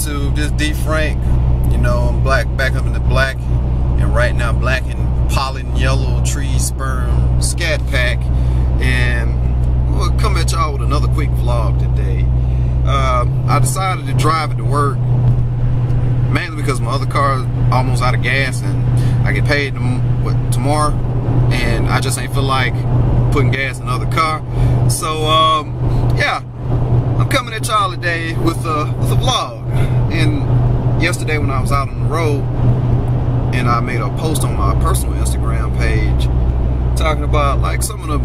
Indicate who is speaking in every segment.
Speaker 1: YouTube, this D Frank. You know, I'm back up in the black, and right now black and pollen yellow tree sperm ScatPack, and we'll come at y'all with another quick vlog today. I decided to drive it to work, mainly because my other car is almost out of gas, and I get paid tomorrow, and I just ain't feel like putting gas in another car. So yeah, I'm coming at y'all today with a vlog. And yesterday when I was out on the road, and I made a post on my personal Instagram page talking about like some of the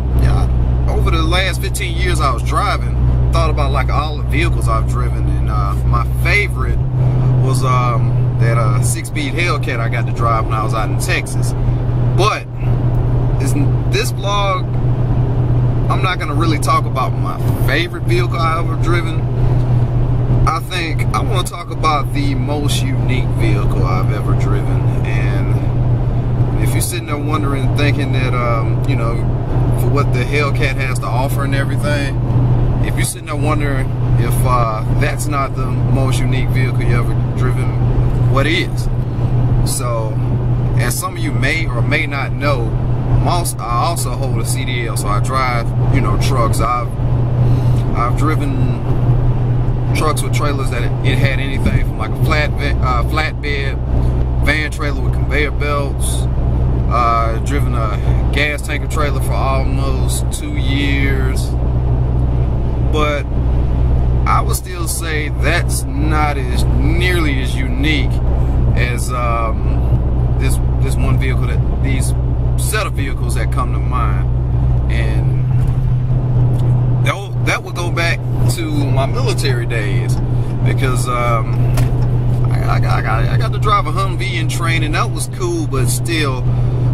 Speaker 1: over the last 15 years I was driving, thought about like all the vehicles I've driven, and my favorite was that 6-speed Hellcat I got to drive when I was out in Texas. But this vlog, I'm not gonna really talk about my favorite vehicle I ever driven. I think I want to talk about the most unique vehicle I've ever driven. And if you're sitting there wondering, thinking that you know, for what the Hellcat has to offer and everything, if you're sitting there wondering if that's not the most unique vehicle you ever driven, what is? So, as some of you may or may not know, I also hold a CDL, so I drive, you know, trucks. I've driven trucks with trailers that it had anything from like a flatbed, van trailer with conveyor belts. Driven a gas tanker trailer for almost 2 years. But I would still say that's not as nearly as unique as this one vehicle, these set of vehicles that come to mind. And that would go back to my military days, because I got to drive a Humvee in training. That was cool, but still,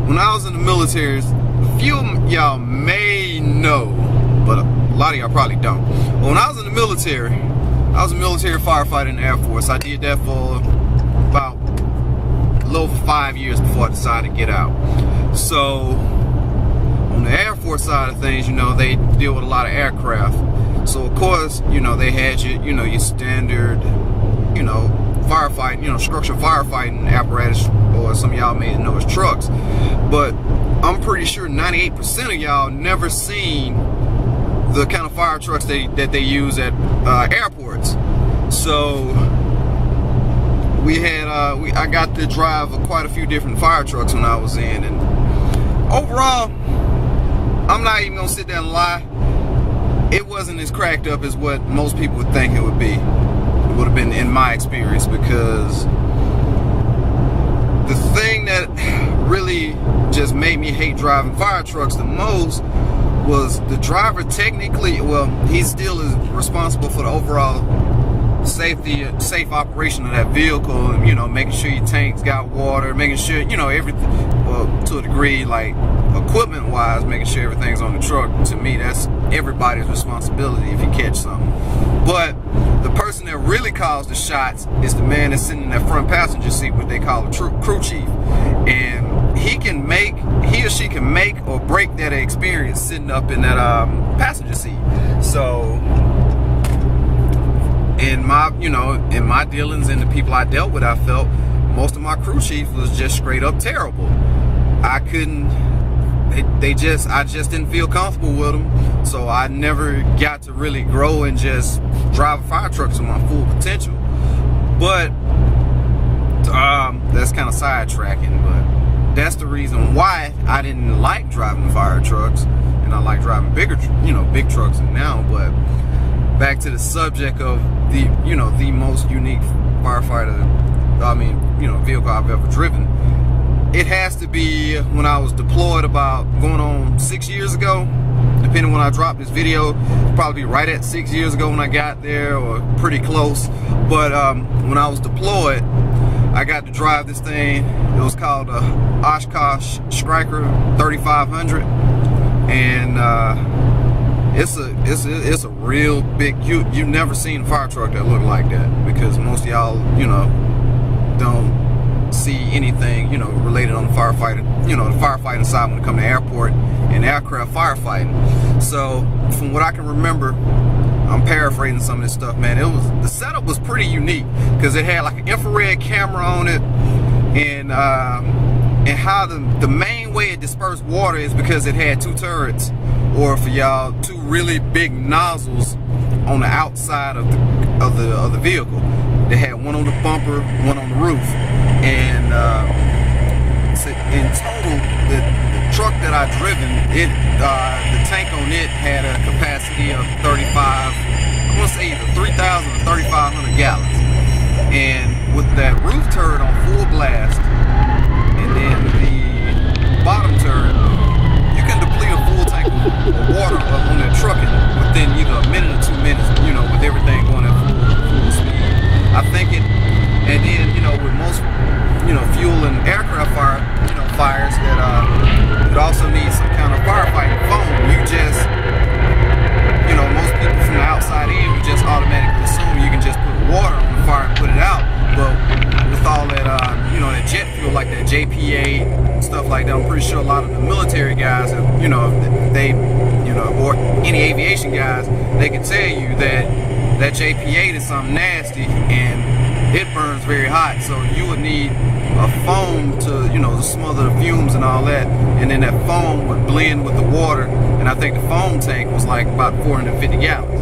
Speaker 1: when I was in the military, a few of y'all may know, but a lot of y'all probably don't. But when I was in the military, I was a military firefighter in the Air Force. I did that for about a little over 5 years before I decided to get out. So on the Air Force side of things, you know, they deal with a lot of aircraft. So of course, you know, they had your standard, you know, firefighting, you know, structural firefighting apparatus, or some of y'all may know as trucks. But I'm pretty sure 98% of y'all never seen the kind of fire trucks that they use at airports. So I got to drive quite a few different fire trucks when I was in, and overall, I'm not even gonna sit there and lie, it wasn't as cracked up as what most people would think it would be. It would have been, in my experience, because the thing that really just made me hate driving fire trucks the most was the driver. Technically, well, he still is responsible for the overall safe operation of that vehicle, and, you know, making sure your tanks got water, making sure, you know, everything, well, to a degree, like equipment wise, making sure everything's on the truck. To me, that's everybody's responsibility if you catch something. But the person that really calls the shots is the man that's sitting in that front passenger seat, what they call a crew chief. And he or she can make or break that experience sitting up in that passenger seat. So in my dealings and the people I dealt with, I felt most of my crew chief was just straight up terrible. I just didn't feel comfortable with them, so I never got to really grow and just drive a fire truck to my full potential. But that's kind of sidetracking, but that's the reason why I didn't like driving fire trucks, and I like driving big trucks now. But back to the subject of the most unique vehicle I've ever driven. It has to be when I was deployed about going on 6 years ago. Depending when I dropped this video, probably right at 6 years ago when I got there, or pretty close. But when I was deployed, I got to drive this thing. It was called a Oshkosh Striker 3500, and it's a real big. You've never seen a fire truck that looked like that, because most of y'all, you know, don't see anything, you know, related on the firefighting, you know, the firefighting side when it comes to airport and aircraft firefighting. So from what I can remember, I'm paraphrasing some of this stuff, man. The setup was pretty unique because it had like an infrared camera on it, and how the main way it dispersed water is because it had two turrets, or for y'all, two really big nozzles on the outside of the vehicle. They had one on the bumper, one on the roof, and so in total, the truck that I driven, the tank on it had a capacity of 35, I want to say either 3,000 or 3,500 gallons. And with that roof turret on full blast, and then the bottom turret, you can deplete a full tank of water on that trucking within either a minute or 2 minutes, you know, with everything going at full speed. I think it, and then, you know, with most, you know, fuel and aircraft fires that it also needs some kind of firefighting foam. You just, you know, most people from the outside in, you just automatically assume you can just put water on the fire and put it out. But with all that, you know, that jet fuel, like that JPA stuff like that, I'm pretty sure a lot of the military guys, you know, they, you know, or any aviation guys, they can tell you that JPA is something nasty and it burns very hot. So you would need a foam to, you know, to smother the fumes and all that, and then that foam would blend with the water, and I think the foam tank was like about 450 gallons.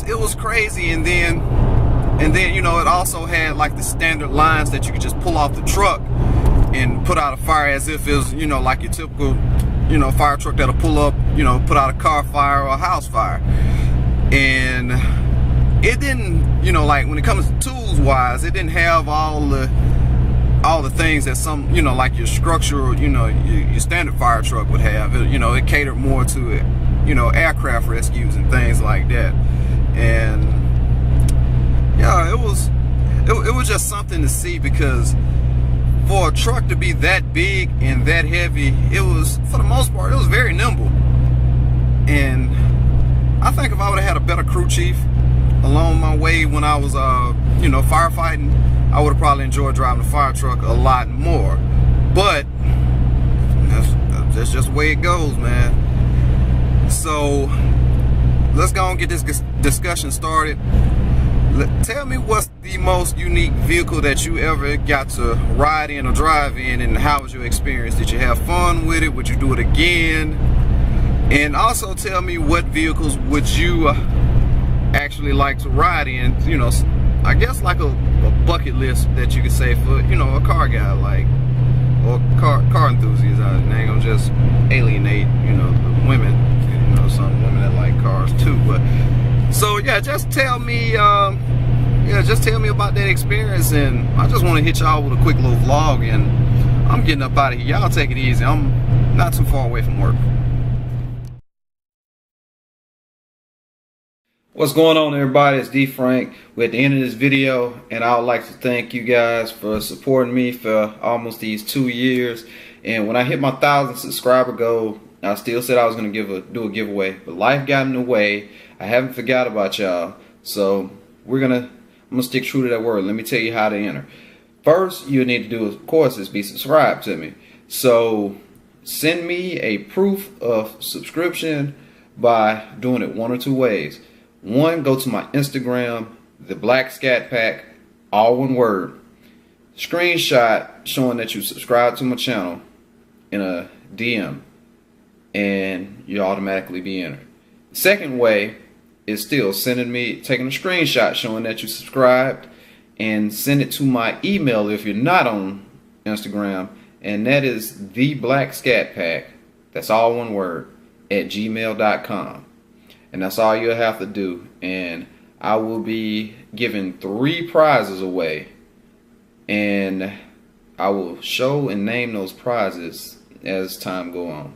Speaker 1: It was crazy. And then you know, it also had like the standard lines that you could just pull off the truck and put out a fire, as if it was, you know, like your typical, you know, fire truck that'll pull up, you know, put out a car fire or a house fire. And it didn't, you know, like when it comes to tools wise, it didn't have all the things that some, you know, like your structural, you know, your standard fire truck would have. You know, it catered more to it, you know, aircraft rescues and things like that. And yeah, it was just something to see, because for a truck to be that big and that heavy, it was, for the most part, it was very nimble. And I think if I would have had a better crew chief along my way when I was, you know, firefighting, I would have probably enjoyed driving the fire truck a lot more. But that's just the way it goes, man. So let's go and get this discussion started. Tell me, what's the most unique vehicle that you ever got to ride in or drive in, and how was your experience? Did you have fun with it? Would you do it again? And also tell me, what vehicles would you actually like to ride in, you know, I guess like a bucket list that you could say for, you know, a car guy, like, or car enthusiast. I ain't gonna just alienate, you know, the women, you know, some women that like cars too. But so yeah, just tell me about that experience. And I just want to hit y'all with a quick little vlog, and I'm getting up out of here. Y'all take it easy. I'm not too far away from work. What's going on, everybody? It's D Frank. We're at the end of this video, and I would like to thank you guys for supporting me for almost these 2 years. And when I hit my 1,000 subscriber goal, I still said I was going to do a giveaway, but life got in the way. I haven't forgot about y'all, so I'm gonna stick true to that word. Let me tell you how to enter. First, you need to do, of course, is be subscribed to me. So send me a proof of subscription by doing it one or two ways. One, go to my Instagram, the Black ScatPack, all one word. Screenshot showing that you subscribe to my channel in a DM, and you'll automatically be entered. The second way is still taking a screenshot showing that you subscribed, and send it to my email if you're not on Instagram, and that is theblackscatpack, that's all one word, at gmail.com. And that's all you'll have to do. And I will be giving 3 prizes away, and I will show and name those prizes as time go on.